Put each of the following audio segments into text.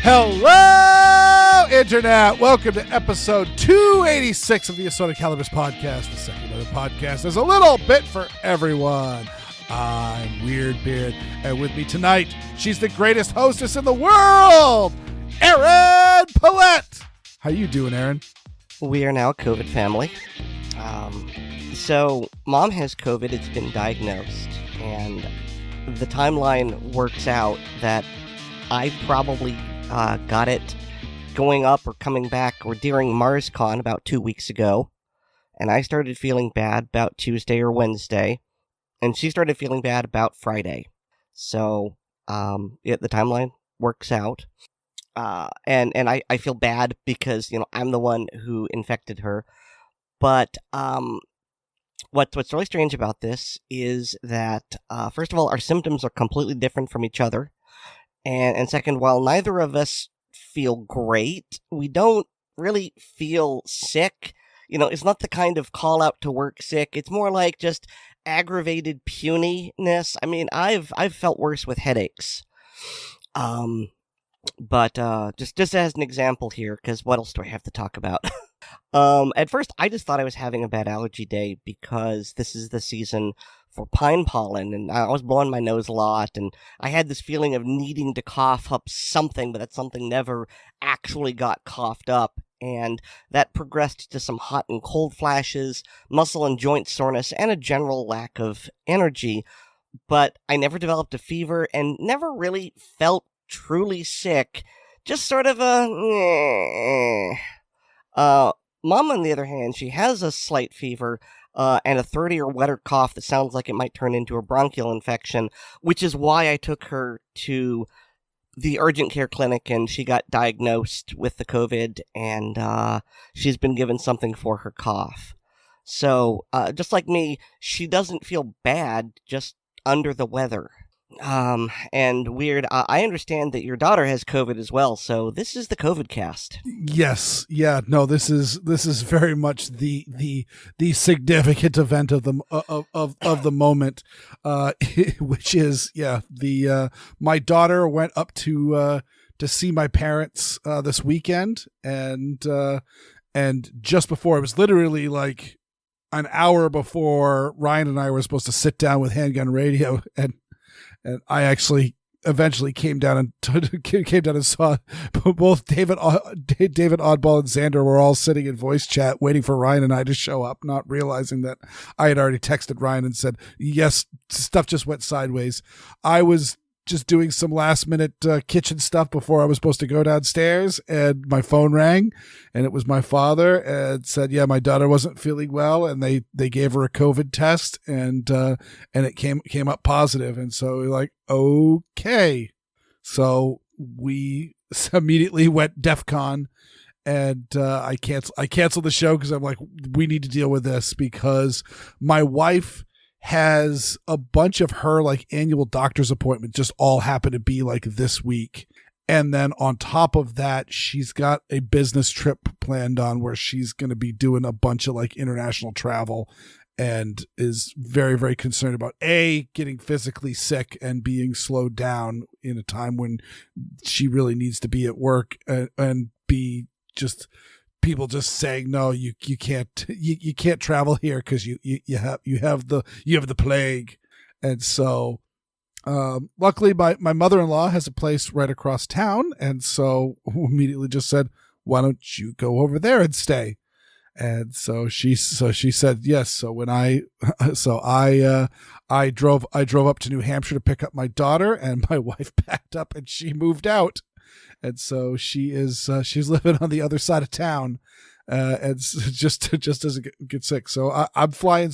Hello, Internet. Welcome to episode 286 of the Assorted Calibers podcast, the second other podcast. There's a little bit for everyone. I'm Weer'd Beard, and with me tonight, she's the greatest hostess in the world, Erin Paulette. How you doing, Erin? We are now a COVID family. So mom has COVID. It's been diagnosed, and the timeline works out that I probably got it going up or coming back or during MarsCon about 2 weeks ago, and I started feeling bad about Tuesday or Wednesday, and she started feeling bad about Friday. So the timeline works out, and I feel bad because I'm the one who infected her. But what's really strange about this is that first of all, our symptoms are completely different from each other. And second, while neither of us feel great, we don't really feel sick. It's not the kind of call out to work sick. It's more like just aggravated puniness. I mean, I've felt worse with headaches. But just as an example here, because what else do I have to talk about? At first, I just thought I was having a bad allergy day because this is the season for pine pollen, and I was blowing my nose a lot, and I had this feeling of needing to cough up something, but that something never actually got coughed up, and that progressed to some hot and cold flashes, muscle and joint soreness, and a general lack of energy. But I never developed a fever and never really felt truly sick, just sort of Mom, on the other hand, she has a slight fever and a 30 or wetter cough that sounds like it might turn into a bronchial infection, which is why I took her to the urgent care clinic and she got diagnosed with the COVID, and she's been given something for her cough. So, just like me, she doesn't feel bad, just under the weather. And Weer'd, I understand that your daughter has COVID as well, so this is the COVID cast. Yes, yeah, no, this is very much the significant event of the moment, which is my daughter went up to see my parents this weekend, and just before, it was literally like an hour before Ryan and I were supposed to sit down with Handgun Radio, and I actually eventually came down and saw both David Oddball and Xander were all sitting in voice chat waiting for Ryan and I to show up, not realizing that I had already texted Ryan and said, yes, stuff just went sideways. I was just doing some last minute kitchen stuff before I was supposed to go downstairs, and my phone rang, and it was my father, and said, yeah, my daughter wasn't feeling well, and they gave her a COVID test, and it came up positive. And so we're like, okay. So we immediately went DEFCON, and I canceled the show because I'm like, we need to deal with this, because my wife has a bunch of her like annual doctor's appointments just all happen to be like this week. And then on top of that, she's got a business trip planned on where she's going to be doing a bunch of like international travel, and is very, very concerned about getting physically sick and being slowed down in a time when she really needs to be at work, and B, just people just saying, no, you can't travel here because you have the plague. And so luckily my mother-in-law has a place right across town, and so immediately just said, why don't you go over there and stay? And so she said yes. So when I drove up to New Hampshire to pick up my daughter, and my wife packed up and she moved out. And so she's living on the other side of town, and just doesn't get sick. So I'm flying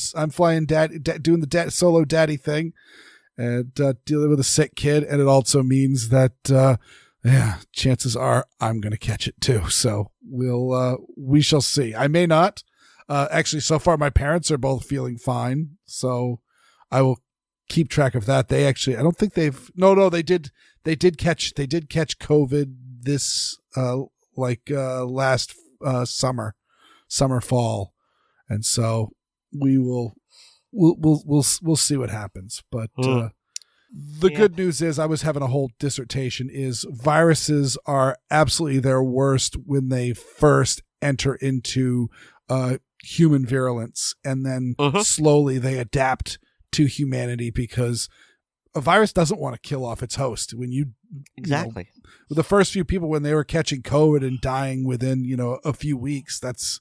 daddy, doing the solo daddy thing, and dealing with a sick kid. And it also means that chances are I'm going to catch it too. So we shall see. I may not. Actually, so far my parents are both feeling fine. So I will keep track of that. They actually, I don't think they've, no, they did catch COVID this, last, summer, fall. And so we'll see what happens. But, the good news is I was having a whole dissertation is viruses are absolutely their worst when they first enter into, human virulence, and then slowly they adapt to humanity because a virus doesn't want to kill off its host. When exactly the first few people, when they were catching COVID and dying within, a few weeks, that's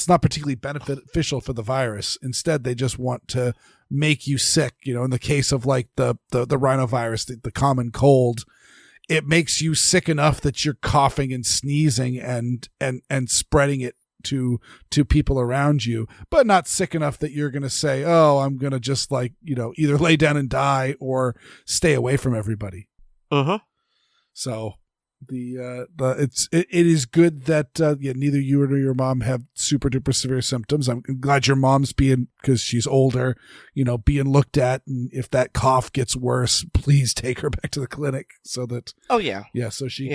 not particularly beneficial for the virus. Instead, they just want to make you sick. In the case of like the rhinovirus, the common cold, it makes you sick enough that you're coughing and sneezing and spreading it to people around you, but not sick enough that you're going to say, oh, I'm going to just either lay down and die or stay away from everybody. So it is good that neither you nor your mom have super duper severe symptoms. I'm glad your mom's because she's older, being looked at, and if that cough gets worse, please take her back to the clinic so that so she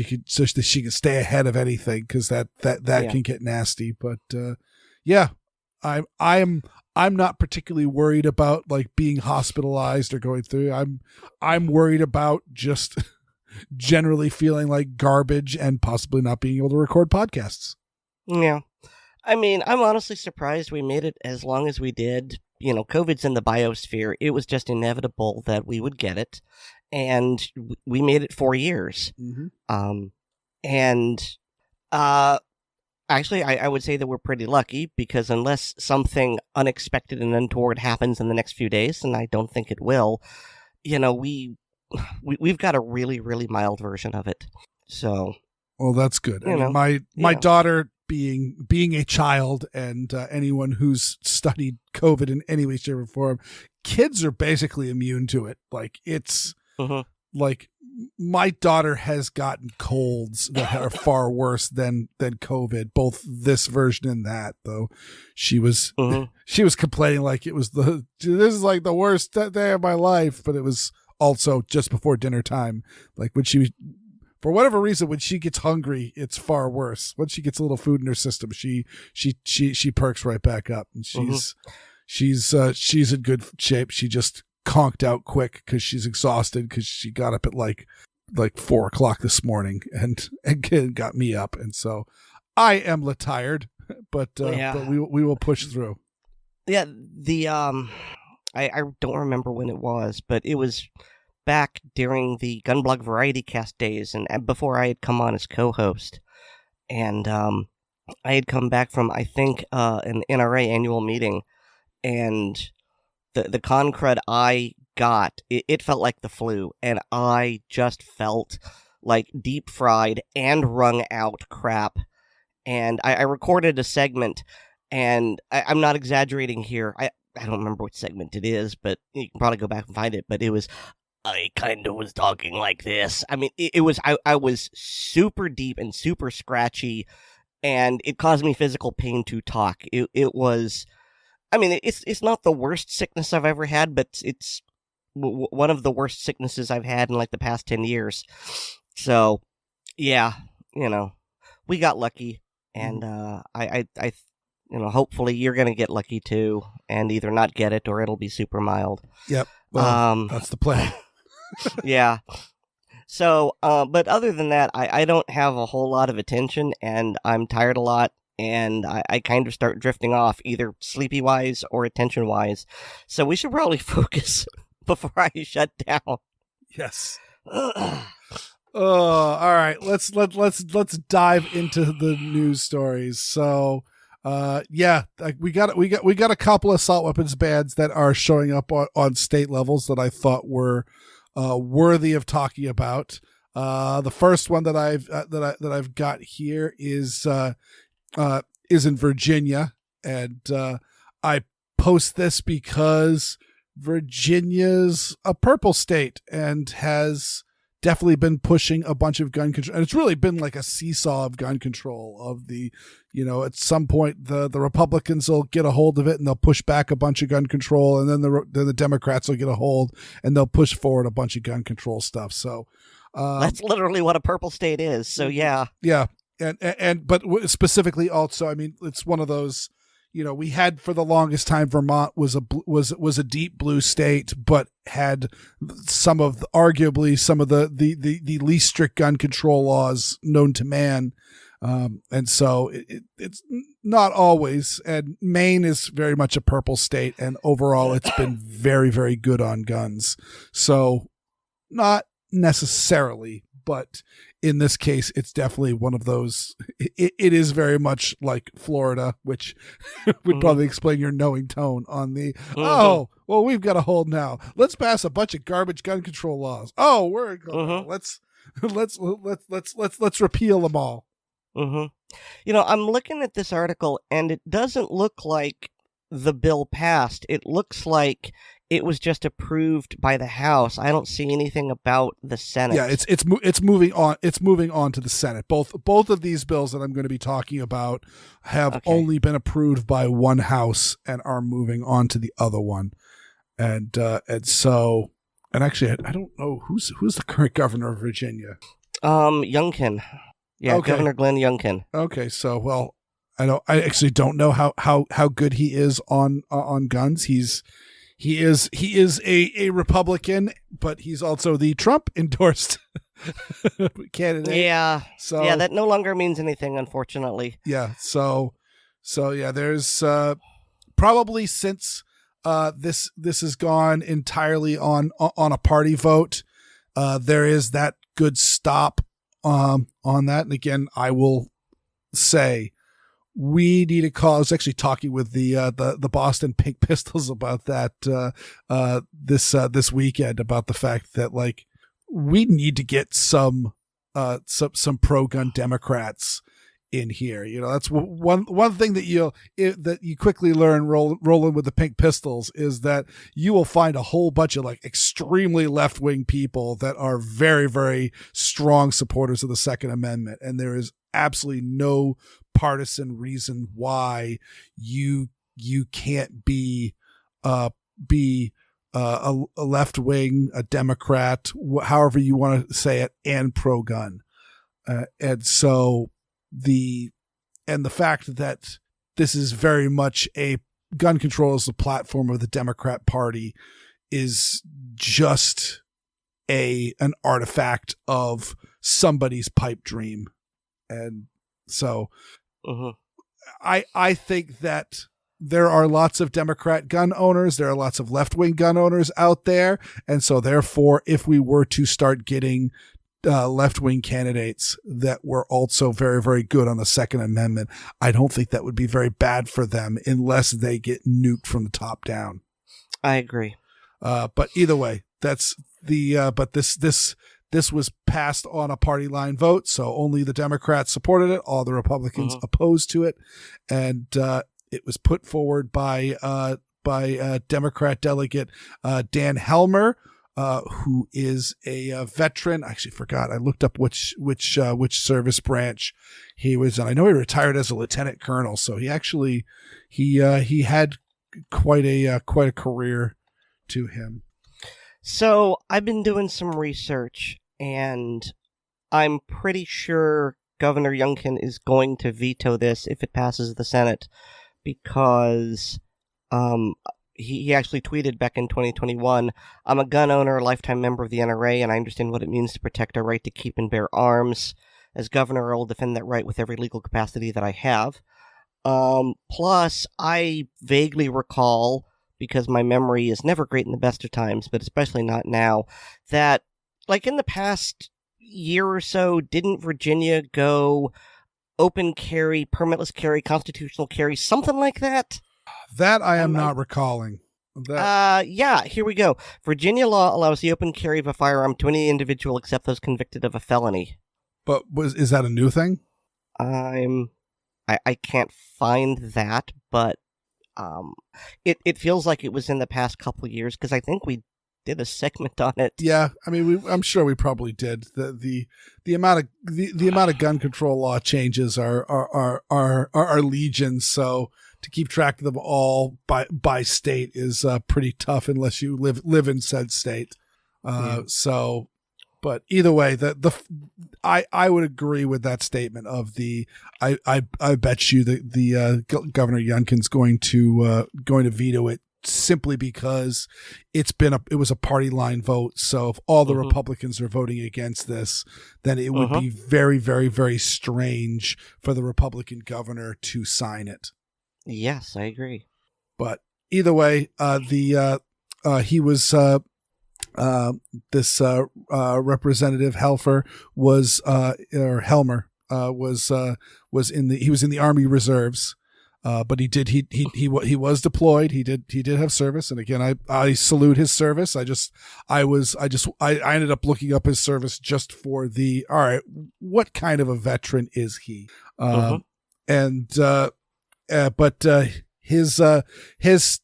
can stay ahead of anything, because that can get nasty. But I'm not particularly worried about like being hospitalized or going through. I'm worried about just generally feeling like garbage and possibly not being able to record podcasts. Yeah. I mean, I'm honestly surprised we made it as long as we did. COVID's in the biosphere. It was just inevitable that we would get it. And we made it 4 years. Actually, I would say that we're pretty lucky, because unless something unexpected and untoward happens in the next few days, and I don't think it will, we've got a really, really mild version of it. So, well, that's good. My daughter, being a child, and anyone who's studied COVID in any way, shape, or form, kids are basically immune to it. Like it's like my daughter has gotten colds that are far worse than COVID, both this version and that. Though she was complaining like it was this is like the worst day of my life, but it was also just before dinner time. Like when for whatever reason, when she gets hungry, it's far worse. Once she gets a little food in her system, she perks right back up, and she's in good shape. She just conked out quick because she's exhausted, because she got up at like 4:00 this morning and got me up, and so I am tired, but we will push through. Yeah, I don't remember when it was, but it was back during the Gunblog Variety Cast days, and before I had come on as co-host, and I had come back from, I think, an NRA annual meeting, and the con crud I got, it felt like the flu, and I just felt like deep fried and wrung out crap, and I recorded a segment, and I'm not exaggerating here, I don't remember which segment it is, but you can probably go back and find it, but it was, I kind of was talking like this. I mean, it was, I was super deep and super scratchy, and it caused me physical pain to talk. It was, I mean, it's not the worst sickness I've ever had, but it's one of the worst sicknesses I've had in like the past 10 years. So, yeah, we got lucky, and I hopefully you're going to get lucky too, and either not get it or it'll be super mild. Yep. Well, that's the plan. Yeah. So, but other than that, I don't have a whole lot of attention, and I'm tired a lot, and I kind of start drifting off, either sleepy-wise or attention-wise. So we should probably focus before I shut down. Yes. All right. Let's dive into the news stories. So, we got a couple of assault weapons bans that are showing up on state levels that I thought were worthy of talking about. The first one that I've got here is in Virginia, and I post this because Virginia's a purple state and has definitely been pushing a bunch of gun control, and it's really been like a seesaw of gun control of the, at some point the Republicans will get a hold of it and they'll push back a bunch of gun control, and then the Democrats will get a hold and they'll push forward a bunch of gun control stuff. So that's literally what a purple state is. So yeah. But specifically also, I mean, it's one of those, we had for the longest time Vermont was a deep blue state, but had arguably some of the least strict gun control laws known to man. And so it's not always, and Maine is very much a purple state, and overall it's been very, very good on guns. So not necessarily, but in this case, it's definitely one of those. It is very much like Florida, which would probably explain your knowing tone on the, oh, well, we've got a hold now. Let's pass a bunch of garbage gun control laws. Oh, let's repeal them all. I'm looking at this article, and it doesn't look like the bill passed. It looks like it was just approved by the House. I don't see anything about the Senate. Yeah, it's moving on. It's moving on to the Senate. Both of these bills that I'm going to be talking about have only been approved by one House and are moving on to the other one. And actually, I don't know who's the current governor of Virginia. Youngkin. Yeah, okay. Governor Glenn Youngkin. Okay, so well, I actually don't know how good he is on guns. He is a Republican, but he's also the Trump endorsed candidate. Yeah. So yeah, that no longer means anything, unfortunately. Yeah. So yeah, there's probably since this has gone entirely on a party vote, there is that good stop on that. And again, I will say, we need a call. I was actually talking with the Boston Pink Pistols about that this weekend, about the fact that like we need to get some pro gun Democrats in here. That's one thing that you quickly learn rolling with the Pink Pistols is that you will find a whole bunch of like extremely left wing people that are very, very strong supporters of the Second Amendment, and there is absolutely no partisan reason why you can't be a left wing, a Democrat, however you want to say it, and pro gun. And so the fact that this is very much a gun control as the platform of the Democrat Party is just an artifact of somebody's pipe dream. And so I think that there are lots of Democrat gun owners. There are lots of left-wing gun owners out there. And so therefore, if we were to start getting left-wing candidates that were also very, very good on the Second Amendment, I don't think that would be very bad for them unless they get nuked from the top down. I agree. But either way, that's but this was passed on a party line vote, so only the Democrats supported it. All the Republicans opposed to it, and it was put forward by Democrat delegate Dan Helmer, who is a veteran. I actually forgot. I looked up which service branch he was in. I know he retired as a lieutenant colonel, so he actually he had quite a career to him. So I've been doing some research, and I'm pretty sure Governor Youngkin is going to veto this if it passes the Senate, because he actually tweeted back in 2021, "I'm a gun owner, a lifetime member of the NRA, and I understand what it means to protect our right to keep and bear arms. As governor, I will defend that right with every legal capacity that I have." Plus, I vaguely recall, because my memory is never great in the best of times, but especially not now, that like in the past year or so, didn't Virginia go open carry, permitless carry, constitutional carry, something like that? That I am not recalling. Yeah, here we go. Virginia law allows the open carry of a firearm to any individual except those convicted of a felony. But is that a new thing? I can't find that, but it feels like it was in the past couple of years, because I think we did a segment on it. Yeah, I mean, I'm sure we probably did. The amount of gun control law changes are legion. So to keep track of them all by state is pretty tough unless you live in said state. So, but either way, I would agree with that statement of I bet you the Governor Youngkin's going to veto it, simply because it was a party line vote. So if all the Republicans are voting against this, then it would be very, very, very strange for the Republican governor to sign it. Yes, I agree. But either way, he was this Representative Helfer was or Helmer was in the Army Reserves. But he was deployed. He did have service. And again, I salute his service. I ended up looking up his service just for all right, what kind of a veteran is he? But his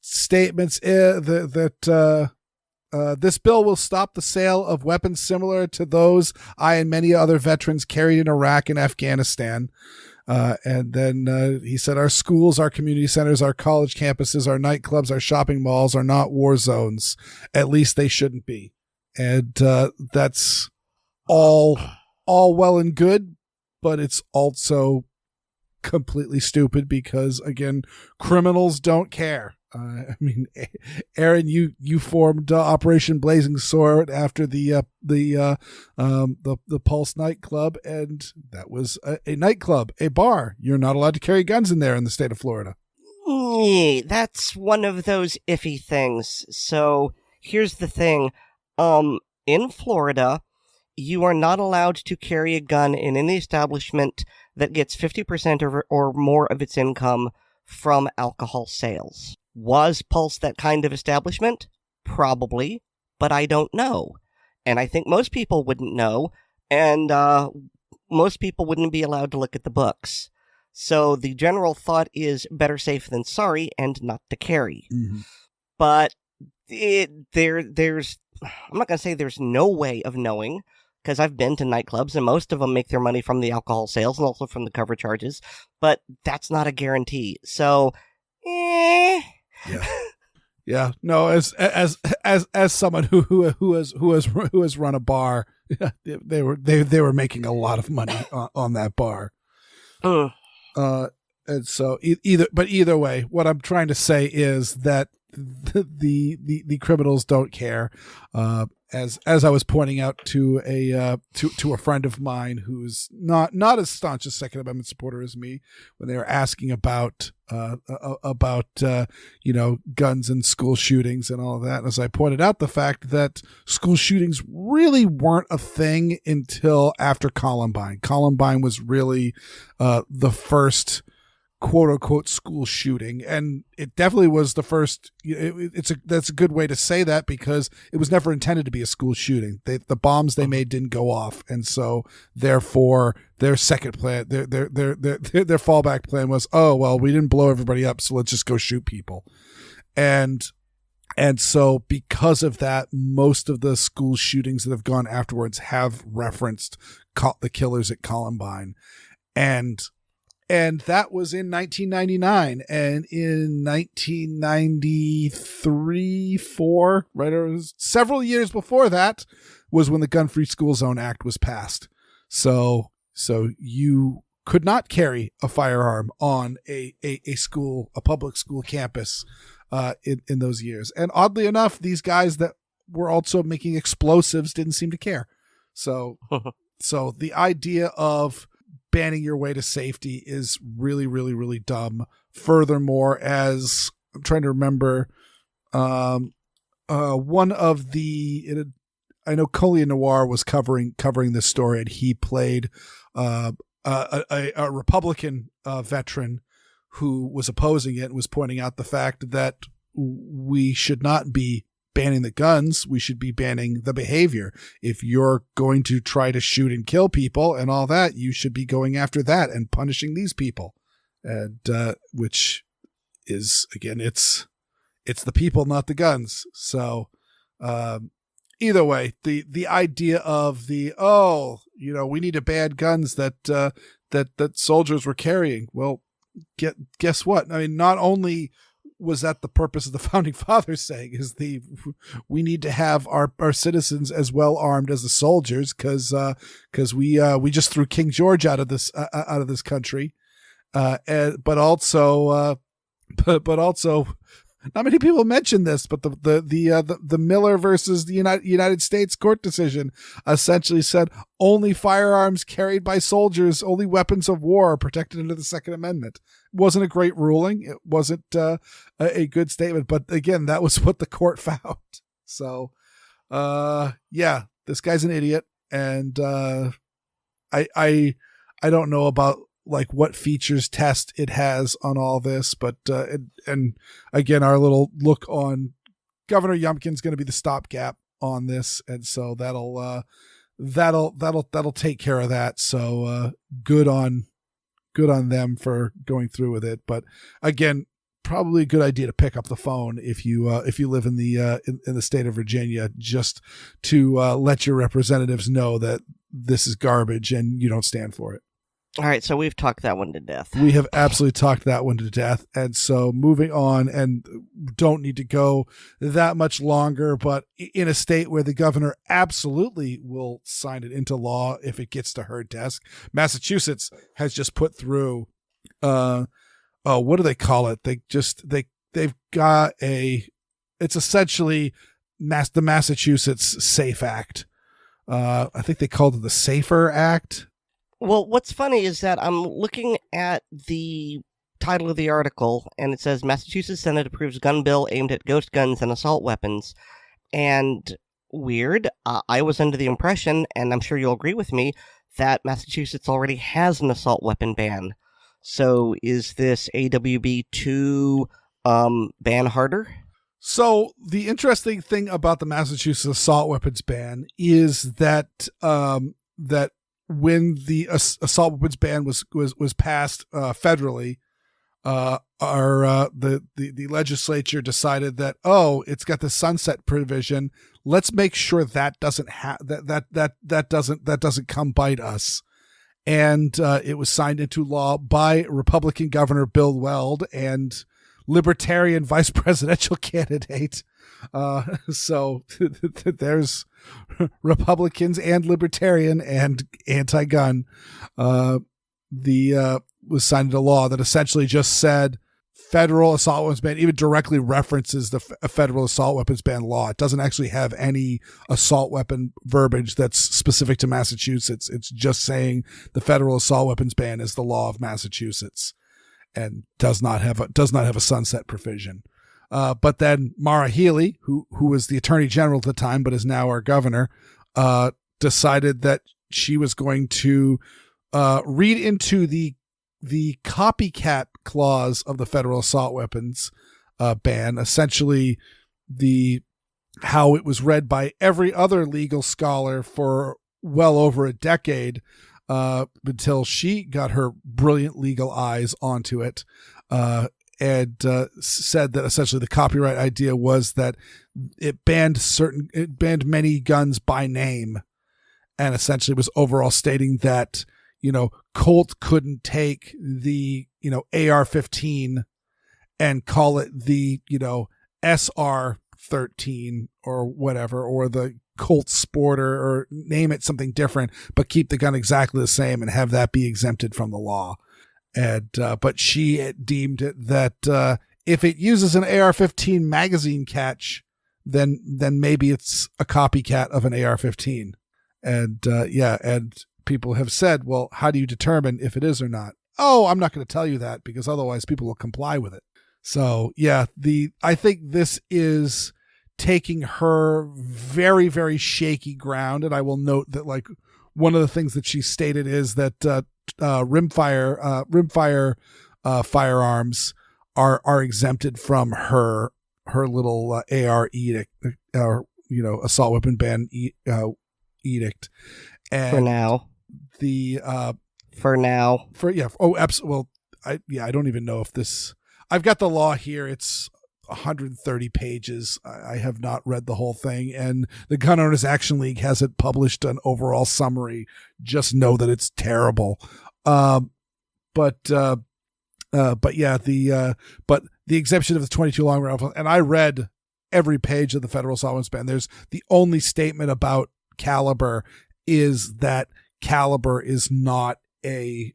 statements that this bill will stop the sale of weapons similar to those I and many other veterans carried in Iraq and Afghanistan. And then he said, our schools, our community centers, our college campuses, our nightclubs, our shopping malls are not war zones. At least they shouldn't be. And that's all well and good, but it's also completely stupid because, again, criminals don't care. I mean, Erin, you formed Operation Blazing Sword after the Pulse nightclub, and that was a nightclub, a bar. You're not allowed to carry guns in there in the state of Florida. That's one of those iffy things. So here's the thing: in Florida, you are not allowed to carry a gun in any establishment that gets 50% or more of its income from alcohol sales. Was Pulse that kind of establishment? Probably, but I don't know. And I think most people wouldn't know, and most people wouldn't be allowed to look at the books. So the general thought is better safe than sorry and not to carry. But there's I'm not going to say there's no way of knowing, because I've been to nightclubs and most of them make their money from the alcohol sales and also from the cover charges, but that's not a guarantee. So, Yeah. No, as someone who has run a bar, they were making a lot of money on that bar. And so either way, what I'm trying to say is that the criminals don't care. As I was pointing out to a friend of mine who's not as staunch a Second Amendment supporter as me, when they were asking about guns and school shootings and all of that, as I pointed out the fact that school shootings really weren't a thing until after Columbine. Columbine was really the first quote unquote school shooting, and it definitely was the first. That's a good way to say that, because it was never intended to be a school shooting. The bombs they made didn't go off, and so therefore their second plan, their fallback plan was, oh well, we didn't blow everybody up, so let's just go shoot people. And so because of that, most of the school shootings that have gone afterwards have referenced the killers at Columbine. And that was in 1999, and in 1993-4, right? It was several years before that was when the Gun-Free School Zone Act was passed. So you could not carry a firearm on a public school campus in those years. And oddly enough, these guys that were also making explosives didn't seem to care. So the idea of banning your way to safety is really, really, really dumb. Furthermore, as I'm trying to remember, one of I know Colion Noir was covering this story, and he played a Republican veteran who was opposing it and was pointing out the fact that we should not be banning the guns, we should be banning the behavior. If you're going to try to shoot and kill people and all that, you should be going after that and punishing these people. And which is, again, it's the people, not the guns. So either way, the idea of we need to ban guns that soldiers were carrying. Well, guess what? I mean, not only was that the purpose of the founding fathers saying we need to have our citizens as well armed as the soldiers because we just threw King George out of this country, but also not many people mention this, but the Miller versus the United States court decision essentially said only firearms carried by soldiers, only weapons of war are protected under the Second Amendment. It wasn't a great ruling. It wasn't a good statement, but again, that was what the court found. So, this guy's an idiot, and I don't know about like what features test it has on all this, but and again, our little look on Governor Youngkin's going to be the stopgap on this, and so that'll take care of that. So good on them for going through with it. But again, probably a good idea to pick up the phone if you live in the state of Virginia, just to let your representatives know that this is garbage and you don't stand for it. All right, so we've talked that one to death. We have absolutely talked that one to death. And so moving on, and don't need to go that much longer, but in a state where the governor absolutely will sign it into law if it gets to her desk, Massachusetts has just put through, what do they call it? They've got it's essentially the Massachusetts SAFE Act. I think they called it the Safer Act. Well, what's funny is that I'm looking at the title of the article, and it says Massachusetts Senate approves gun bill aimed at ghost guns and assault weapons. And weird, I was under the impression, and I'm sure you'll agree with me, that Massachusetts already has an assault weapon ban. So is this AWB 2 ban harder? So the interesting thing about the Massachusetts assault weapons ban is that when the assault weapons ban was passed federally, the legislature decided that it's got the sunset provision. Let's make sure that doesn't that doesn't come bite us. And it was signed into law by Republican Governor Bill Weld and Libertarian vice presidential candidate. So there's Republicans and Libertarian and anti-gun. Was signed into law that essentially just said federal assault weapons ban, even directly references the federal assault weapons ban law. It doesn't actually have any assault weapon verbiage that's specific to Massachusetts. It's just saying the federal assault weapons ban is the law of Massachusetts and does not have a sunset provision. But then Maura Healey, who was the attorney general at the time, but is now our governor, decided that she was going to read into the copycat clause of the federal assault weapons ban, essentially how it was read by every other legal scholar for well over a decade, until she got her brilliant legal eyes onto it. And said that essentially the copyright idea was that it banned many guns by name, and essentially was overall stating that, Colt couldn't take the, AR-15 and call it the, SR-13 or whatever, or the Colt Sporter, or name it something different, but keep the gun exactly the same and have that be exempted from the law. And but she deemed it that if it uses an AR-15 magazine catch, then maybe it's a copycat of an AR-15. And and people have said, well, how do you determine if it is or not? Oh, I'm not going to tell you that because otherwise people will comply with it. So I think this is taking her very, very shaky ground. And I will note that one of the things that she stated is that rimfire firearms are exempted from her little AR edict, assault weapon ban edict. And for now, absolutely. Well, I don't even know if this. I've got the law here. It's 130 pages. I have not read the whole thing, and the Gun Owners Action League hasn't published an overall summary. Just know that it's terrible. But yeah, the exemption of the 22 long rifle, and I read every page of the federal assault weapons ban. There's the only statement about caliber is that caliber is not a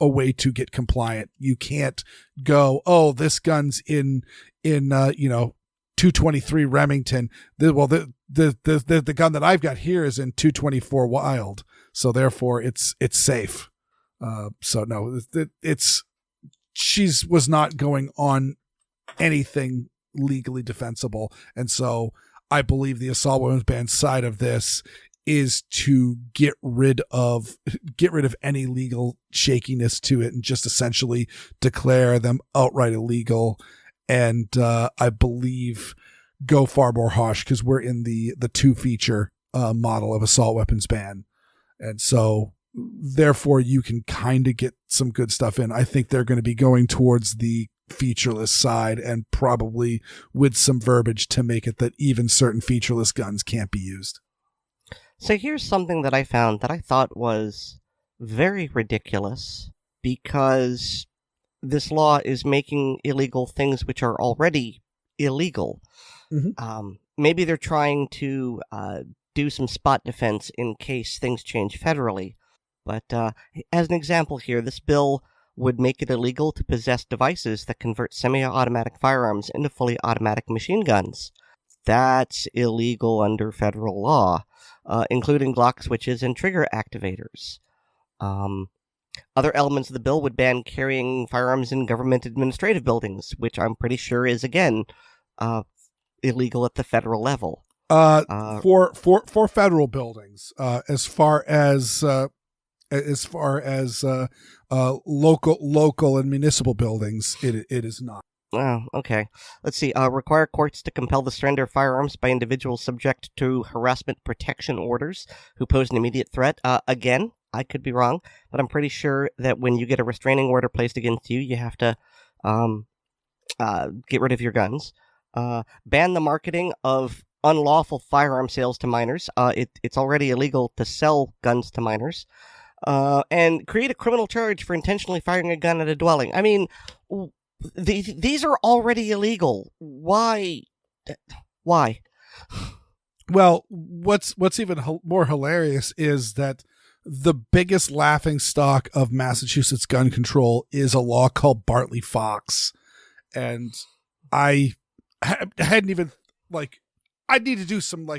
way to get compliant. You can't go, oh, this gun's in 223 Remington. The gun that I've got here is in 224 Wild, so therefore it's safe. So no, she was not going on anything legally defensible, and so I believe the assault weapons ban side of this is to get rid of any legal shakiness to it and just essentially declare them outright illegal. And I believe go far more harsh because we're in the 2-feature model of assault weapons ban, and so therefore you can kind of get some good stuff in. I think they're going to be going towards the featureless side, and probably with some verbiage to make it that even certain featureless guns can't be used. So here's something that I found that I thought was very ridiculous, because this law is making illegal things which are already illegal. Mm-hmm. Maybe they're trying to do some spot defense in case things change federally. But as an example here, this bill would make it illegal to possess devices that convert semi-automatic firearms into fully automatic machine guns. That's illegal under federal law, including Glock switches and trigger activators. Other elements of the bill would ban carrying firearms in government administrative buildings, which I'm pretty sure is, again, illegal at the federal level. For federal buildings, as far as local and municipal buildings, it is not. Oh, okay. Let's see. Require courts to compel the surrender of firearms by individuals subject to harassment protection orders who pose an immediate threat. Again, I could be wrong, but I'm pretty sure that when you get a restraining order placed against you, you have to get rid of your guns. Ban the marketing of unlawful firearm sales to minors. It's already illegal to sell guns to minors. And create a criminal charge for intentionally firing a gun at a dwelling. I mean, these are already illegal. Why? Well, what's even more hilarious is that the biggest laughingstock of Massachusetts gun control is a law called Bartley-Fox. And I hadn't even, I need to do some,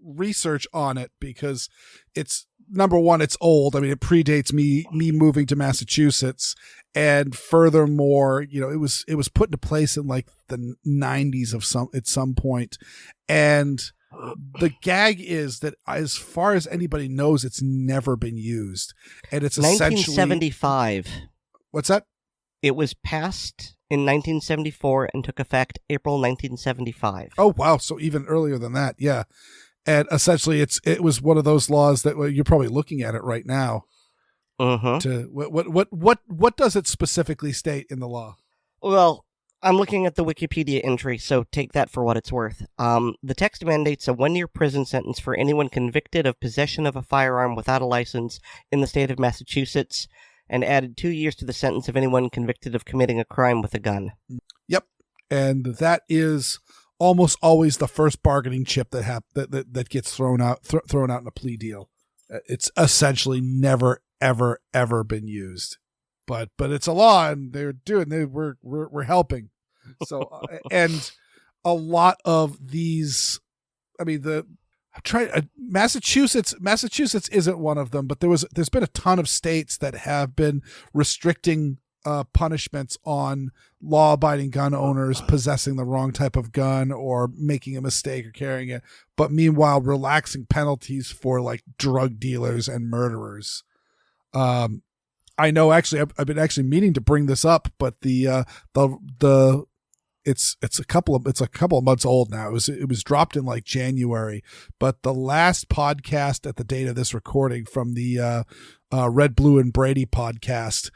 research on it, because it's, number one, it's old. I mean, it predates me moving to Massachusetts, and furthermore, it was put into place in the 90s at some point, and the gag is that as far as anybody knows, it's never been used, and it's essentially 1975. What's that? It was passed in 1974 and took effect April 1975. Oh wow! So even earlier than that, yeah. And essentially, it was one of those laws that you're probably looking at it right now. To what does it specifically state in the law? Well, I'm looking at the Wikipedia entry, so take that for what it's worth. The text mandates a 1-year prison sentence for anyone convicted of possession of a firearm without a license in the state of Massachusetts, and added 2 years to the sentence of anyone convicted of committing a crime with a gun. Yep, and that is almost always the first bargaining chip that gets thrown out in a plea deal. It's essentially never ever been used, but it's a law, and we're helping. So and a lot of these, I mean, Massachusetts isn't one of them, but there's been a ton of states that have been restricting punishments on law-abiding gun owners possessing the wrong type of gun or making a mistake or carrying it, but meanwhile relaxing penalties for drug dealers and murderers. I know actually I've been actually meaning to bring this up, but it's a couple of months old now. It was dropped in January, but the last podcast at the date of this recording from the Red Blue and Brady podcast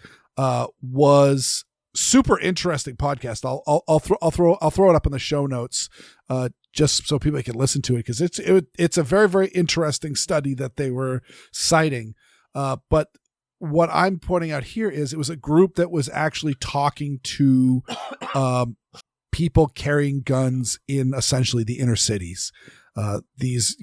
was super interesting podcast. I'll throw it up in the show notes, just so people can listen to it, because it's a very, very interesting study that they were citing. But what I'm pointing out here is it was a group that was actually talking to people carrying guns in essentially the inner cities. These,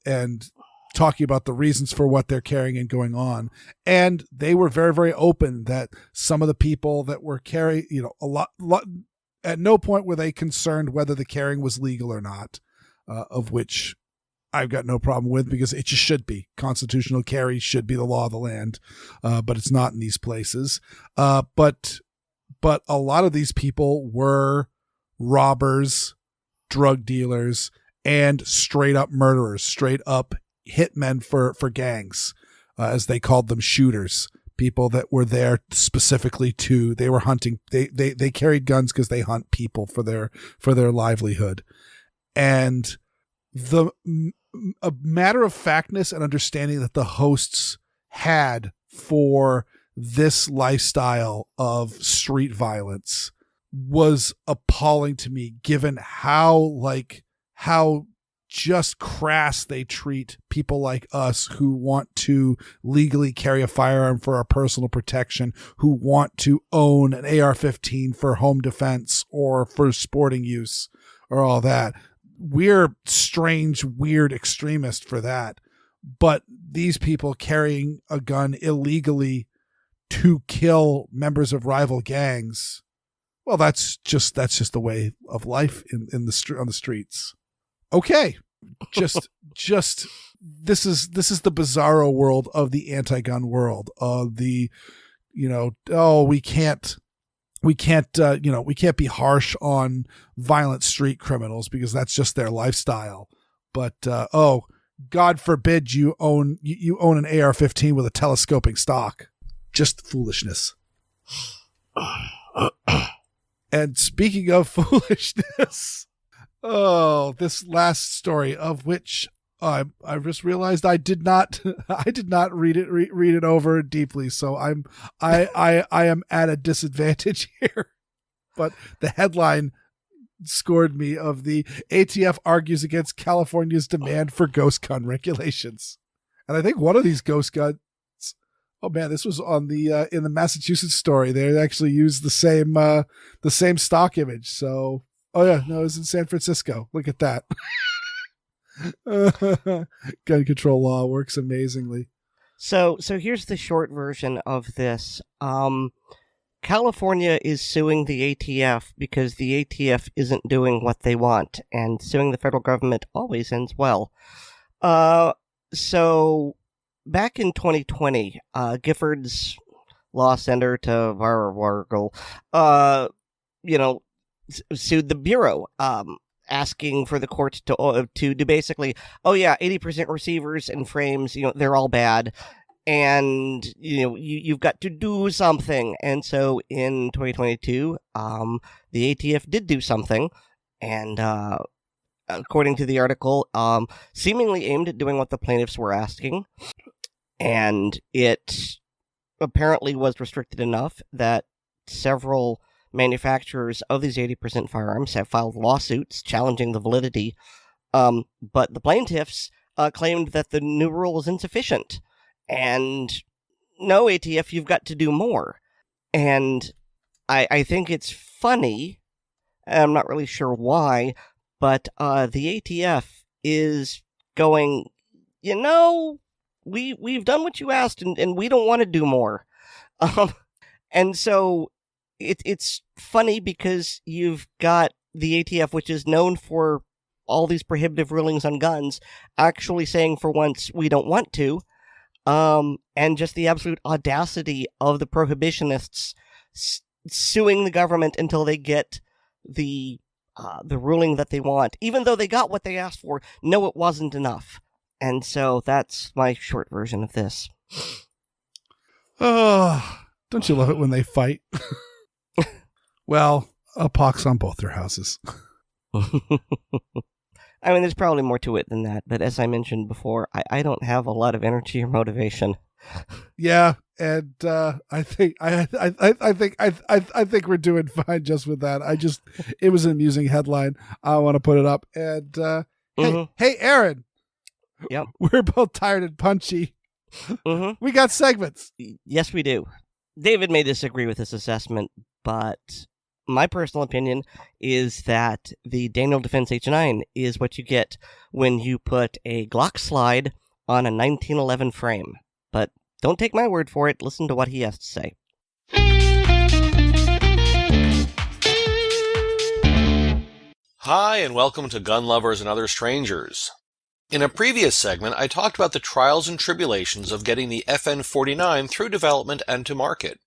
and talking about the reasons for what they're carrying and going on. And they were very, very open that some of the people that were carrying, a lot, at no point were they concerned whether the carrying was legal or not, of which I've got no problem with, because it just should be. Constitutional carry should be the law of the land, but it's not in these places. But a lot of these people were robbers, drug dealers, and straight up murderers, straight up hitmen for gangs, as they called them, shooters, people that were there specifically they were hunting. They carried guns because they hunt people for their livelihood. And a matter of factness and understanding that the hosts had for this lifestyle of street violence was appalling to me, given how just crass they treat people like us who want to legally carry a firearm for our personal protection, who want to own an AR-15 for home defense or for sporting use or all that. We're strange, weird extremists for that. But these people carrying a gun illegally to kill members of rival gangs, well, that's just the way of life on the streets. Okay, just this is the bizarro world of the anti-gun world of the, we can't be harsh on violent street criminals because that's just their lifestyle. But God forbid you own an AR-15 with a telescoping stock. Just foolishness. And speaking of foolishness, this last story, of which I just realized I did not read it over deeply, so I am at a disadvantage here. But the headline scored me of the ATF argues against California's demand for ghost gun regulations. And I think one of these ghost guns, oh man, this was on the in the Massachusetts story. They actually used the same stock image. So, oh yeah, no, it was in San Francisco. Look at that. Gun control law works amazingly. So here's the short version of this. California is suing the ATF because the ATF isn't doing what they want, and suing the federal government always ends well. So back in 2020, Gifford's Law Center to Wargle, sued the Bureau, asking for the court to basically, 80% receivers and frames, they're all bad, and you've got to do something. And so in 2022, the ATF did do something, and according to the article, seemingly aimed at doing what the plaintiffs were asking, and it apparently was restricted enough that several manufacturers of these 80% firearms have filed lawsuits challenging the validity, but the plaintiffs claimed that the new rule is insufficient, and no, ATF, you've got to do more. And I think it's funny, I'm not really sure why, but the ATF is going, we've done what you asked, and we don't want to do more. And so it's funny because you've got the ATF, which is known for all these prohibitive rulings on guns, actually saying for once we don't want to, and just the absolute audacity of the prohibitionists suing the government until they get the ruling that they want, even though they got what they asked for. No, it wasn't enough. And so that's my short version of this. Oh, don't you love it when they fight? Well, a pox on both their houses. I mean, there's probably more to it than that, but as I mentioned before, I don't have a lot of energy or motivation. Yeah, and I think I think we're doing fine just with that. It was an amusing headline. I want to put it up. And hey, Erin. Yep. We're both tired and punchy. Mm-hmm. We got segments. Yes, we do. David may disagree with this assessment, but my personal opinion is that the Daniel Defense H9 is what you get when you put a Glock slide on a 1911 frame. But don't take my word for it. Listen to what he has to say. Hi, and welcome to Gun Lovers and Other Strangers. In a previous segment, I talked about the trials and tribulations of getting the FN-49 through development and to market.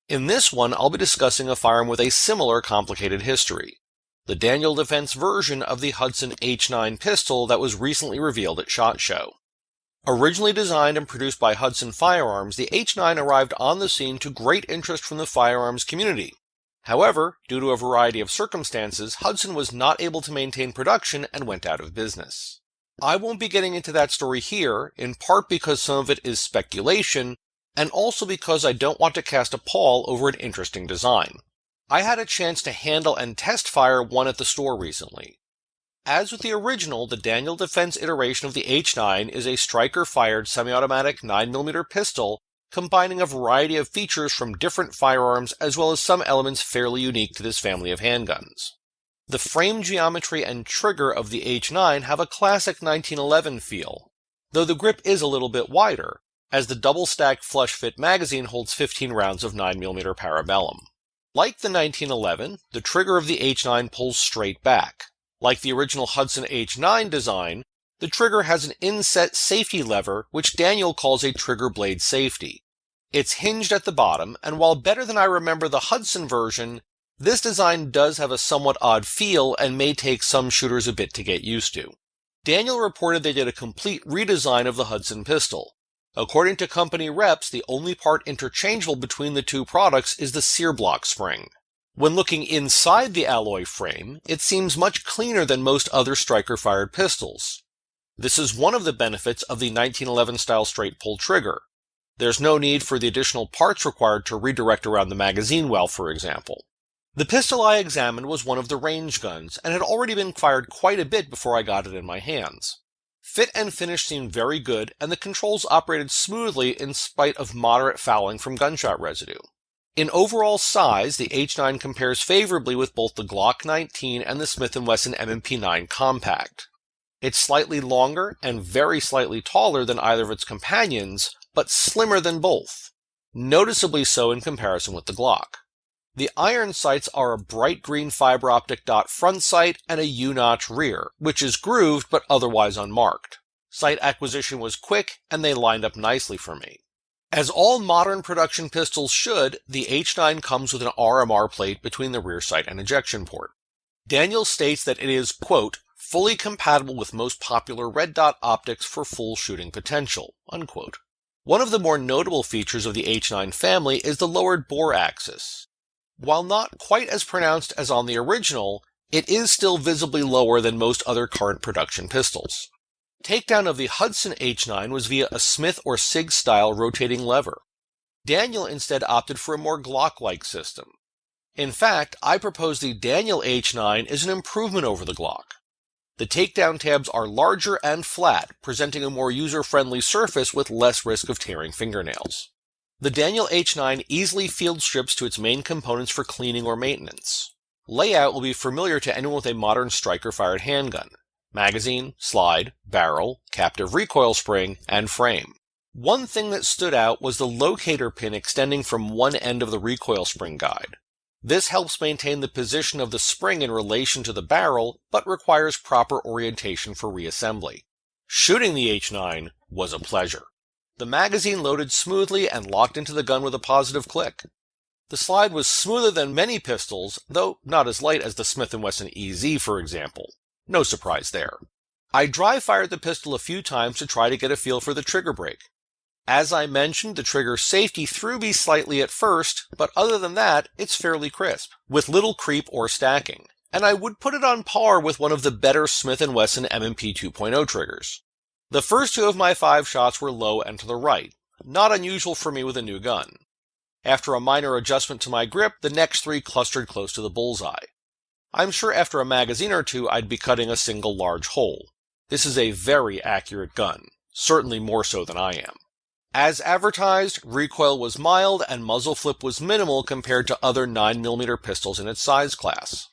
In this one, I'll be discussing a firearm with a similar complicated history, the Daniel Defense version of the Hudson H9 pistol that was recently revealed at SHOT Show. Originally designed and produced by Hudson Firearms, the H9 arrived on the scene to great interest from the firearms community. However, due to a variety of circumstances, Hudson was not able to maintain production and went out of business. I won't be getting into that story here, in part because some of it is speculation, and also because I don't want to cast a pall over an interesting design. I had a chance to handle and test fire one at the store recently. As with the original, the Daniel Defense iteration of the H9 is a striker-fired semi-automatic 9mm pistol combining a variety of features from different firearms as well as some elements fairly unique to this family of handguns. The frame geometry and trigger of the H9 have a classic 1911 feel, though the grip is a little bit wider, as the double-stack flush-fit magazine holds 15 rounds of 9mm parabellum. Like the 1911, the trigger of the H9 pulls straight back. Like the original Hudson H9 design, the trigger has an inset safety lever, which Daniel calls a trigger blade safety. It's hinged at the bottom, and while better than I remember the Hudson version, this design does have a somewhat odd feel and may take some shooters a bit to get used to. Daniel reported they did a complete redesign of the Hudson pistol. According to company reps, the only part interchangeable between the two products is the sear block spring. When looking inside the alloy frame, it seems much cleaner than most other striker-fired pistols. This is one of the benefits of the 1911 style straight pull trigger. There's no need for the additional parts required to redirect around the magazine well, for example. The pistol I examined was one of the range guns, and had already been fired quite a bit before I got it in my hands. Fit and finish seemed very good, and the controls operated smoothly in spite of moderate fouling from gunshot residue. In overall size, the H9 compares favorably with both the Glock 19 and the Smith & Wesson M&P 9 Compact. It's slightly longer and very slightly taller than either of its companions, but slimmer than both, noticeably so in comparison with the Glock. The iron sights are a bright green fiber optic dot front sight and a U-notch rear, which is grooved but otherwise unmarked. Sight acquisition was quick, and they lined up nicely for me. As all modern production pistols should, the H9 comes with an RMR plate between the rear sight and ejection port. Daniel states that it is, quote, fully compatible with most popular red dot optics for full shooting potential, unquote. One of the more notable features of the H9 family is the lowered bore axis. While not quite as pronounced as on the original, it is still visibly lower than most other current production pistols. Takedown of the Hudson H9 was via a Smith or Sig style rotating lever. Daniel instead opted for a more Glock-like system. In fact, I propose the Daniel H9 is an improvement over the Glock. The takedown tabs are larger and flat, presenting a more user-friendly surface with less risk of tearing fingernails. The Daniel H9 easily field strips to its main components for cleaning or maintenance. Layout will be familiar to anyone with a modern striker-fired handgun: magazine, slide, barrel, captive recoil spring, and frame. One thing that stood out was the locator pin extending from one end of the recoil spring guide. This helps maintain the position of the spring in relation to the barrel, but requires proper orientation for reassembly. Shooting the H9 was a pleasure. The magazine loaded smoothly and locked into the gun with a positive click. The slide was smoother than many pistols, though not as light as the Smith & Wesson EZ, for example. No surprise there. I dry-fired the pistol a few times to try to get a feel for the trigger break. As I mentioned, the trigger safety threw me slightly at first, but other than that, it's fairly crisp, with little creep or stacking, and I would put it on par with one of the better Smith & Wesson M&P 2.0 triggers. The first two of my 5 shots were low and to the right. not unusual for me with a new gun. After a minor adjustment to my grip, the next 3 clustered close to the bullseye. I'm sure after a magazine or 2 I'd be cutting a single large hole. This is a very accurate gun, certainly more so than I am. As advertised, recoil was mild and muzzle flip was minimal compared to other 9mm pistols in its size class.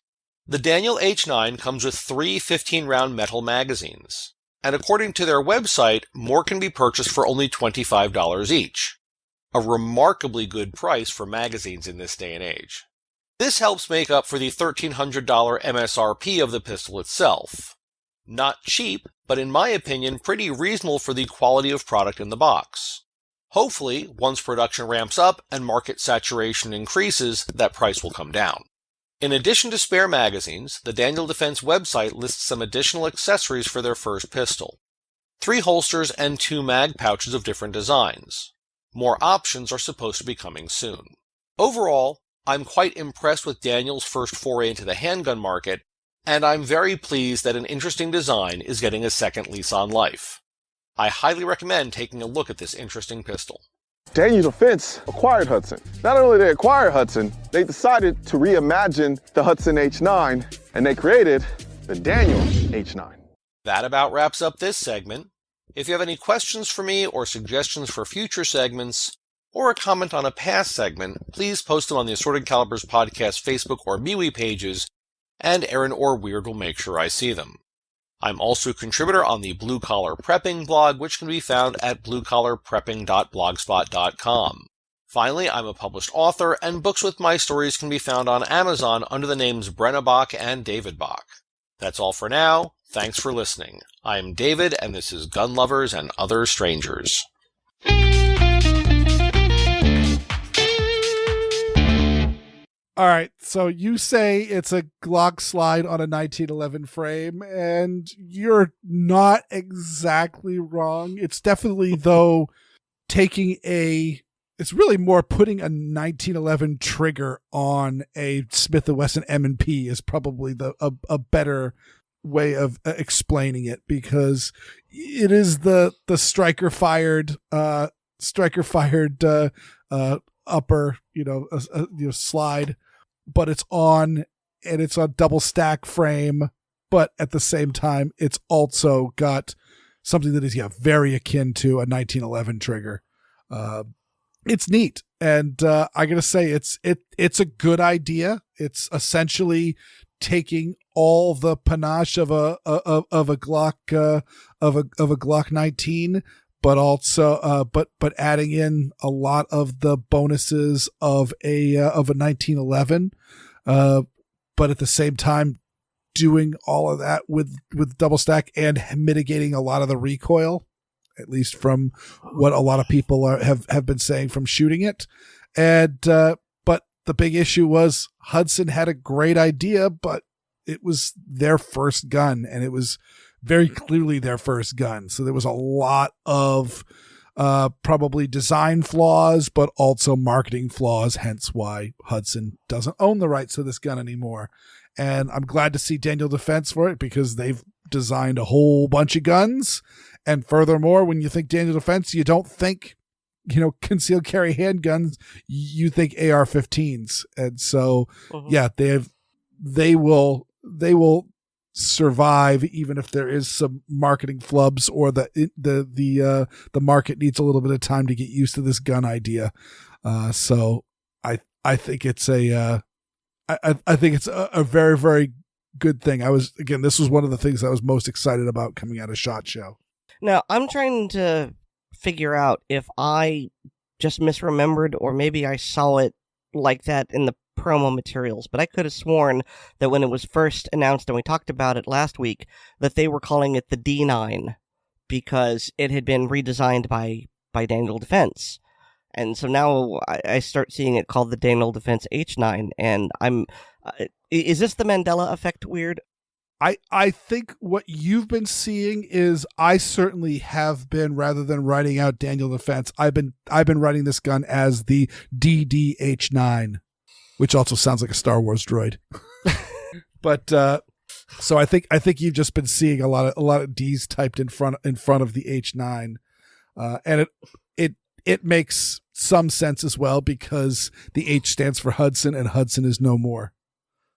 The Daniel H9 comes with 3 15-round metal magazines, and according to their website, more can be purchased for only $25 each. A remarkably good price for magazines in this day and age. This helps make up for the $1,300 MSRP of the pistol itself. Not cheap, but in my opinion pretty reasonable for the quality of product in the box. Hopefully, once production ramps up and market saturation increases, that price will come down. In addition to spare magazines, the Daniel Defense website lists some additional accessories for their first pistol. 3 holsters and 2 mag pouches of different designs. More options are supposed to be coming soon. Overall, I'm quite impressed with Daniel's first foray into the handgun market, and I'm very pleased that an interesting design is getting a second lease on life. I highly recommend taking a look at this interesting pistol. Daniel Defense acquired Hudson. Not only did they acquire Hudson, they decided to reimagine the Hudson H9, and they created the Daniel H9. That about wraps up this segment. If you have any questions for me or suggestions for future segments, or a comment on a past segment, please post them on the Assorted Calibers Podcast Facebook or MeWe pages, and Erin or Weer'd will make sure I see them. I'm also a contributor on the Blue Collar Prepping blog, which can be found at bluecollarprepping.blogspot.com. Finally, I'm a published author, and books with my stories can be found on Amazon under the names Brena Bock and David Bock. That's all for now. Thanks for listening. I'm David, and this is Gun Lovers and Other Strangers. All right, so you say it's a Glock slide on a 1911 frame, and you're not exactly wrong. It's definitely, though, it's really more putting a 1911 trigger on a Smith & Wesson M&P is probably a better way of explaining it, because it is the striker fired upper slide, but it's on double stack frame, but at the same time it's also got something that is very akin to a 1911 trigger. It's neat, and I gotta say it's a good idea. It's essentially taking all the panache of a Glock of a Glock 19, but also but adding in a lot of the bonuses of a 1911, but at the same time doing all of that with double stack and mitigating a lot of the recoil, at least from what a lot of people have been saying from shooting it. And but the big issue was Hudson had a great idea, but it was their first gun, and it was very clearly their first gun. So there was a lot of probably design flaws, but also marketing flaws, hence why Hudson doesn't own the rights to this gun anymore. And I'm glad to see Daniel Defense for it, because they've designed a whole bunch of guns. And furthermore, when you think Daniel Defense, you don't think, concealed carry handguns, you think AR-15s. And so, yeah, they will survive even if there is some marketing flubs, or the market needs a little bit of time to get used to this gun idea. So I think it's I think it's a very, very good thing. This was one of the things I was most excited about coming out of SHOT Show. Now, I'm trying to figure out if I just misremembered, or maybe I saw it like that in the promo materials, but I could have sworn that when it was first announced, and we talked about it last week, that they were calling it the D9 because it had been redesigned by Daniel Defense. And so now I start seeing it called the Daniel Defense H9, and is this the Mandela effect, Weer'd? I think what you've been seeing is, I certainly have been, rather than writing out Daniel Defense, I've been writing this gun as the DDH9, which also sounds like a Star Wars droid. But so I think you've just been seeing a lot of D's typed in front of the H9, and it makes some sense as well because the H stands for Hudson and Hudson is no more.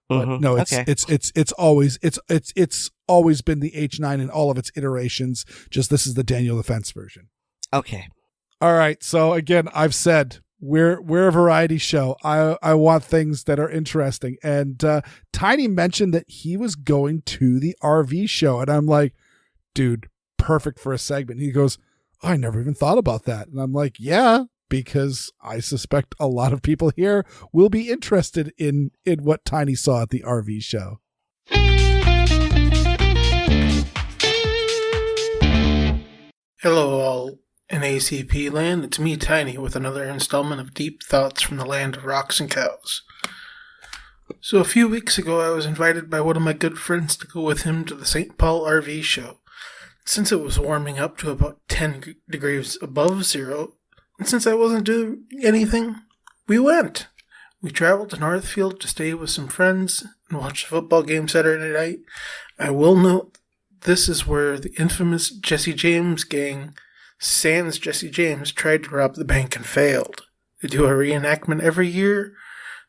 But no, it's always been the H9 in all of its iterations. Just this is the Daniel Defense version. Okay. All right. So again, I've said we're a variety show. I want things that are interesting. And Tiny mentioned that he was going to the RV show, and I'm like, dude, perfect for a segment. He goes, oh, I never even thought about that. And I'm like, yeah, because I suspect a lot of people here will be interested in what Tiny saw at the RV show. Hello all in ACP land, it's me Tiny with another installment of Deep Thoughts from the Land of Rocks and Cows. So a few weeks ago I was invited by one of my good friends to go with him to the St. Paul RV show. Since it was warming up to about 10 degrees above zero, and since I wasn't doing anything, we went. We traveled to Northfield to stay with some friends and watch a football game Saturday night. I will note this is where the infamous Jesse James gang, sans Jesse James, tried to rob the bank and failed. They do a reenactment every year,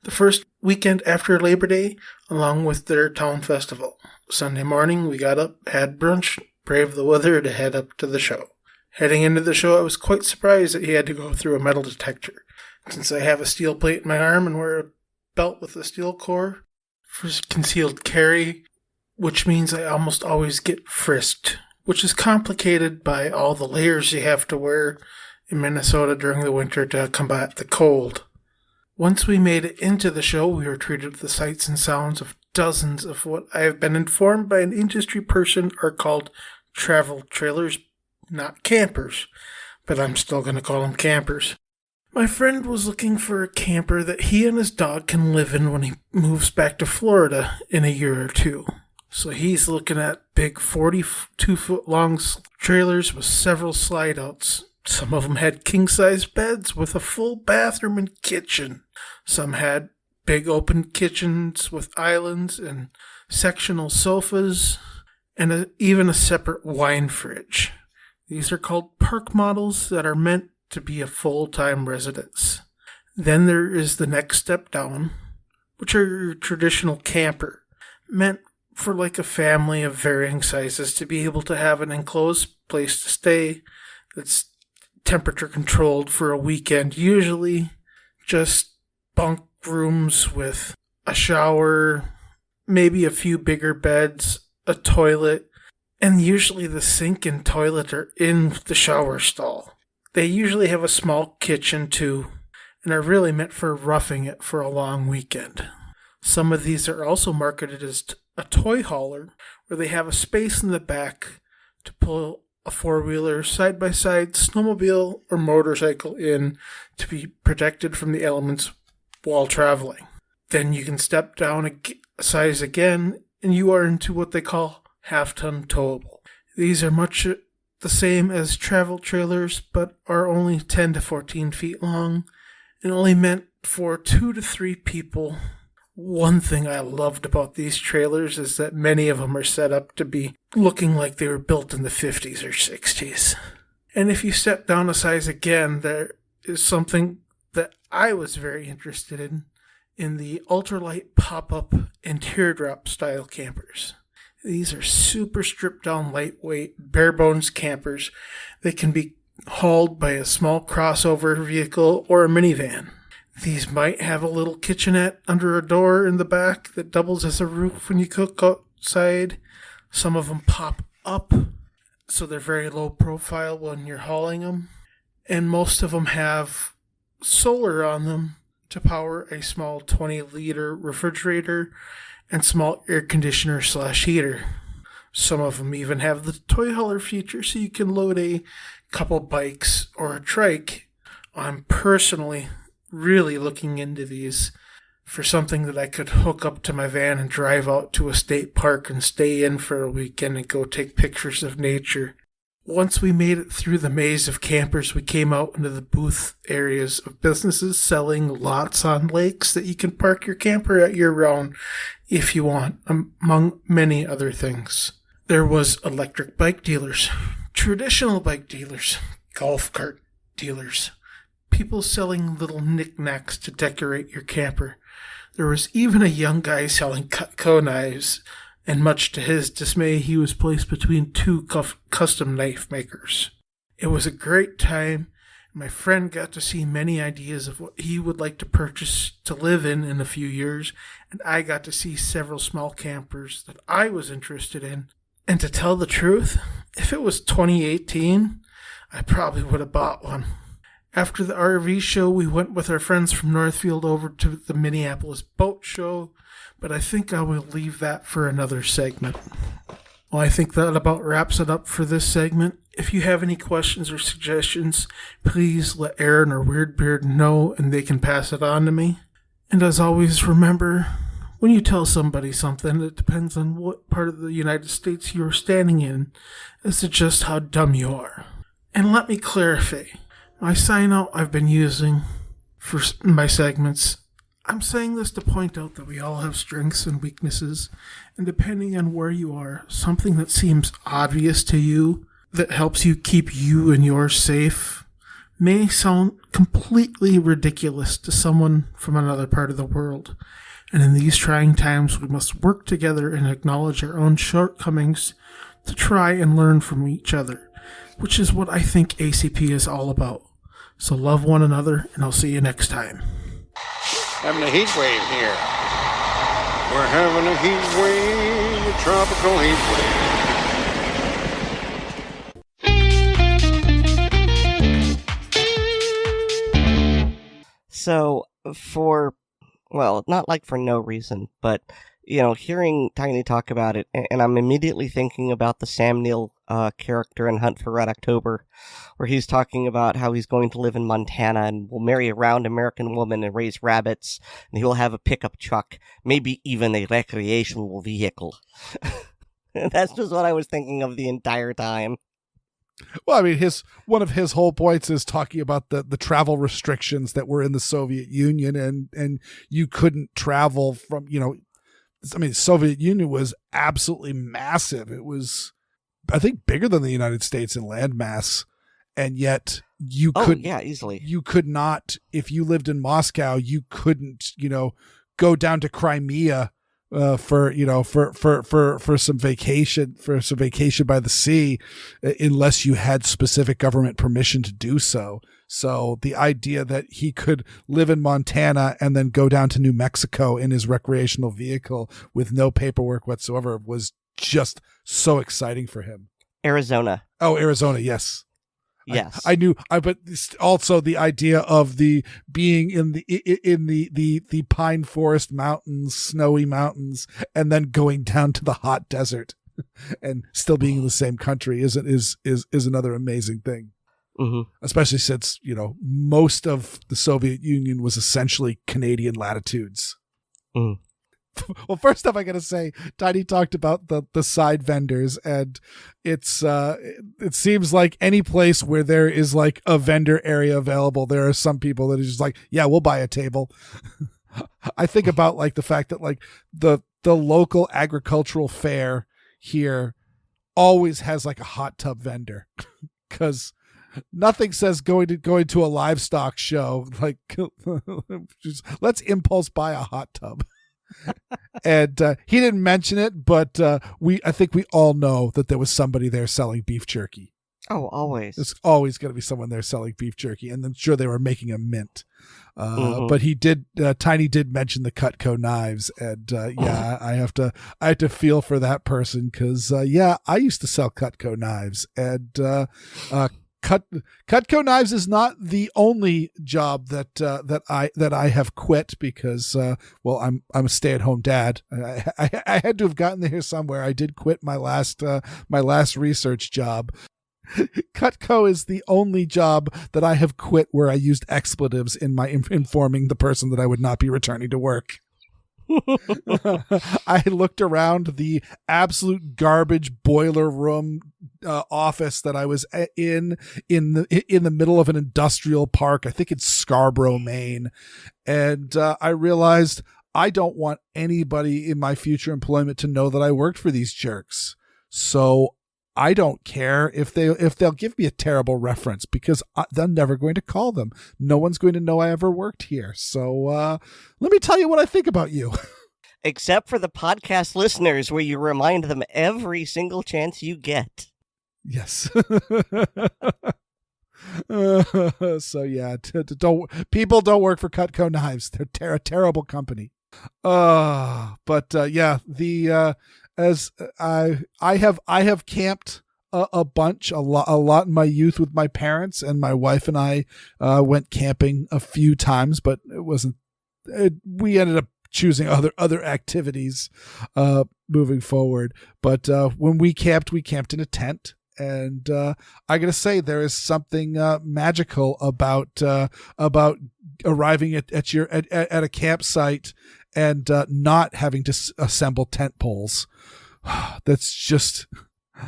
the first weekend after Labor Day, along with their town festival. Sunday morning, we got up, had brunch, braved the weather to head up to the show. Heading into the show, I was quite surprised that he had to go through a metal detector. Since I have a steel plate in my arm and wear a belt with a steel core for concealed carry, which means I almost always get frisked, which is complicated by all the layers you have to wear in Minnesota during the winter to combat the cold. Once we made it into the show, we were treated with the sights and sounds of dozens of what I have been informed by an industry person are called travel trailers, not campers, but I'm still going to call them campers. My friend was looking for a camper that he and his dog can live in when he moves back to Florida in a year or two. So he's looking at big 42-foot long trailers with several slide outs. Some of them had king-size beds with a full bathroom and kitchen. Some had big open kitchens with islands and sectional sofas and even a separate wine fridge. These are called park models that are meant to be a full-time residence. Then there is the next step down, which are your traditional camper, meant for like a family of varying sizes to be able to have an enclosed place to stay that's temperature controlled for a weekend, usually just bunk rooms with a shower, maybe a few bigger beds, a toilet, and usually the sink and toilet are in the shower stall. They usually have a small kitchen too, and are really meant for roughing it for a long weekend. Some of these are also marketed as a toy hauler, where they have a space in the back to pull a four-wheeler, side-by-side, snowmobile, or motorcycle in to be protected from the elements while traveling. Then you can step down a size again, and you are into what they call half-ton towable. These are much the same as travel trailers, but are only 10 to 14 feet long, and only meant for 2 to 3 people. One thing I loved about these trailers is that many of them are set up to be looking like they were built in the 50s or 60s. And if you step down a size again, there is something that I was very interested in the ultralight pop-up and teardrop style campers. These are super stripped down, lightweight, bare bones campers. They can be hauled by a small crossover vehicle or a minivan. These might have a little kitchenette under a door in the back that doubles as a roof when you cook outside. Some of them pop up, so they're very low profile when you're hauling them. And most of them have solar on them to power a small 20-liter refrigerator and small air conditioner / heater. Some of them even have the toy hauler feature, so you can load a couple bikes or a trike. I'm personally really looking into these for something that I could hook up to my van and drive out to a state park and stay in for a weekend and go take pictures of nature. Once we made it through the maze of campers, we came out into the booth areas of businesses selling lots on lakes that you can park your camper at year-round if you want, among many other things. There was electric bike dealers, traditional bike dealers, golf cart dealers, people selling little knickknacks to decorate your camper. There was even a young guy selling Cutco knives, and much to his dismay, he was placed between two custom knife makers. It was a great time. My friend got to see many ideas of what he would like to purchase to live in a few years, and I got to see several small campers that I was interested in. And to tell the truth, if it was 2018, I probably would have bought one. After the RV show, we went with our friends from Northfield over to the Minneapolis Boat Show, but I think I will leave that for another segment. Well, I think that about wraps it up for this segment. If you have any questions or suggestions, please let Erin or Weer'd know and they can pass it on to me. And as always, remember, when you tell somebody something, it depends on what part of the United States you're standing in as to just how dumb you are. And let me clarify, my sign out I've been using for my segments, I'm saying this to point out that we all have strengths and weaknesses, and depending on where you are, something that seems obvious to you that helps you keep you and yours safe may sound completely ridiculous to someone from another part of the world. And in these trying times, we must work together and acknowledge our own shortcomings to try and learn from each other, which is what I think ACP is all about. So love one another, and I'll see you next time. Having a heat wave here. We're having a heat wave, a tropical heat wave. So, not like for no reason, but, hearing Tiny talk about it, and I'm immediately thinking about the Sam Neill character in Hunt for Red October, where he's talking about how he's going to live in Montana and will marry a round American woman and raise rabbits, and he will have a pickup truck, maybe even a recreational vehicle. That's just what I was thinking of the entire time. Well, I mean, one of his whole points is talking about the travel restrictions that were in the Soviet Union, and you couldn't travel from, the Soviet Union was absolutely massive. It was, I think, bigger than the United States in landmass, and yet you easily. You could not, if you lived in Moscow, you couldn't, go down to Crimea for some vacation by the sea, unless you had specific government permission to do so. So the idea that he could live in Montana and then go down to New Mexico in his recreational vehicle with no paperwork whatsoever was just so exciting for him. Arizona. Oh, Arizona. Yes. Yes. I knew, but also the idea of the being in the pine forest mountains, snowy mountains, and then going down to the hot desert and still being in the same country is another amazing thing. Mm-hmm. Especially since, most of the Soviet Union was essentially Canadian latitudes. Mm. Well, first off, I gotta say, Tiny talked about the side vendors, and it seems like any place where there is like a vendor area available, there are some people that are just like, yeah, we'll buy a table. I think about like the fact that like the local agricultural fair here always has like a hot tub vendor, because nothing says going to a livestock show like just, let's impulse buy a hot tub. And he didn't mention it, but I think we all know that there was somebody there selling beef jerky. Oh, always. There's always going to be someone there selling beef jerky, and I'm sure they were making a mint. Mm-hmm. But Tiny did mention the Cutco knives, and I have to feel for that person, because I used to sell Cutco knives, and Cutco knives is not the only job that I have quit, because I'm a stay-at-home dad. I had to have gotten there somewhere. I did quit my last research job. Cutco is the only job that I have quit where I used expletives in my informing the person that I would not be returning to work. I looked around the absolute garbage boiler room office that I was in the middle of an industrial park. I think it's Scarborough, Maine, and I realized I don't want anybody in my future employment to know that I worked for these jerks. So I don't care if they'll give me a terrible reference, because I'm never going to call them. No one's going to know I ever worked here. So let me tell you what I think about you. Except for the podcast listeners, where you remind them every single chance you get. Yes. So yeah, people don't work for Cutco Knives. They're a terrible company. But yeah, as I have camped a lot in my youth with my parents, and my wife and I went camping a few times, but we ended up choosing other activities moving forward. But when we camped in a tent. And I gotta say, there is something magical about arriving at a campsite and not having to assemble tent poles. That's just,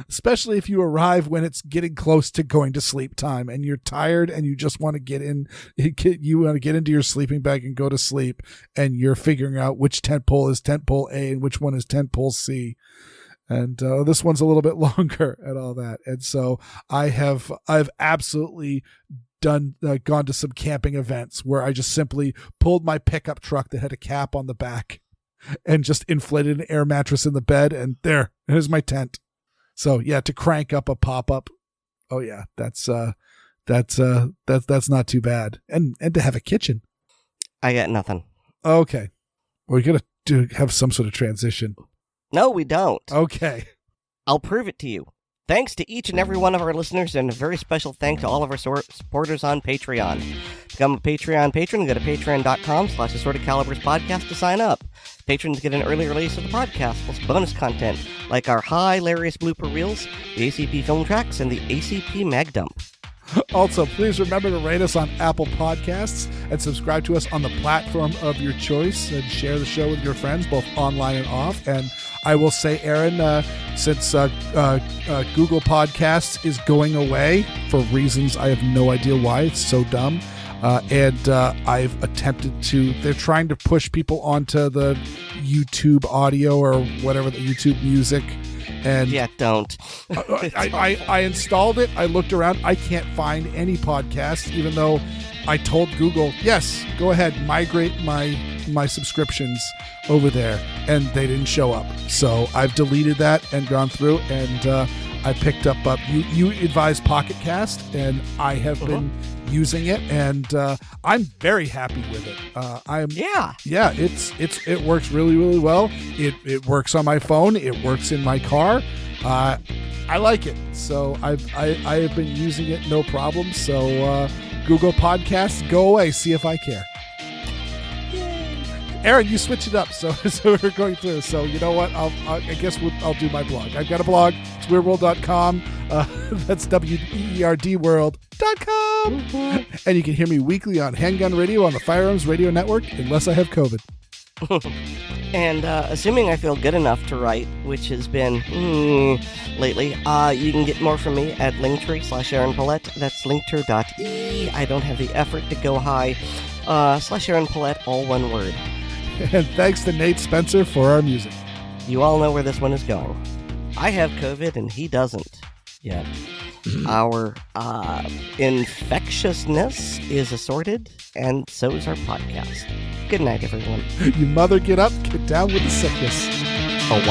especially if you arrive when it's getting close to going to sleep time and you're tired and you just want to get into your sleeping bag and go to sleep, and you're figuring out which tent pole is tent pole A and which one is tent pole C. And this one's a little bit longer and all that. And so I've absolutely gone to some camping events where I just simply pulled my pickup truck that had a cap on the back and just inflated an air mattress in the bed, and there's my tent. So yeah, to crank up a pop-up, oh yeah, that's not too bad. And to have a kitchen. I got nothing. Okay. We're going to have some sort of transition. No, we don't. Okay. I'll prove it to you. Thanks to each and every one of our listeners, and a very special thanks to all of our supporters on Patreon. Become a Patreon patron and go to patreon.com/assortedcaliberspodcast to sign up. Patrons get an early release of the podcast, plus bonus content like our hilarious blooper reels, the ACP film tracks, and the ACP mag dump. Also, please remember to rate us on Apple Podcasts and subscribe to us on the platform of your choice, and share the show with your friends, both online and off. And I will say, Erin, since Google Podcasts is going away for reasons I have no idea why, it's so dumb, and I've attempted they're trying to push people onto the YouTube audio or whatever, the YouTube music. And yeah, don't. I installed it. I looked around. I can't find any podcasts, even though I told Google, yes, go ahead, migrate my subscriptions over there, and they didn't show up. So I've deleted that and gone through, and I picked up you advised Pocket Cast, and I have been using it, and I'm very happy with it. It works really, really well. It works on my phone. It works in my car. I like it, so I have been using it no problem. So Google Podcasts, go away. See if I care. Erin, you switched it up, so we're going through. So you know what? I guess I'll do my blog. I've got a blog. It's weirworld.com. That's weerdworld.com. And you can hear me weekly on Handgun Radio on the Firearms Radio Network, unless I have COVID. And assuming I feel good enough to write, which has been lately, you can get more from me at linktree/Erin Paulette. That's linktree.ee. I don't have the effort to go high. /Erin Paulette, all one word. And thanks to Nate Spencer for our music. You all know where this one is going. I have COVID and he doesn't yet. Our infectiousness is assorted, and so is our podcast. Good night, everyone. You mother, get up, get down with the sickness. Oh,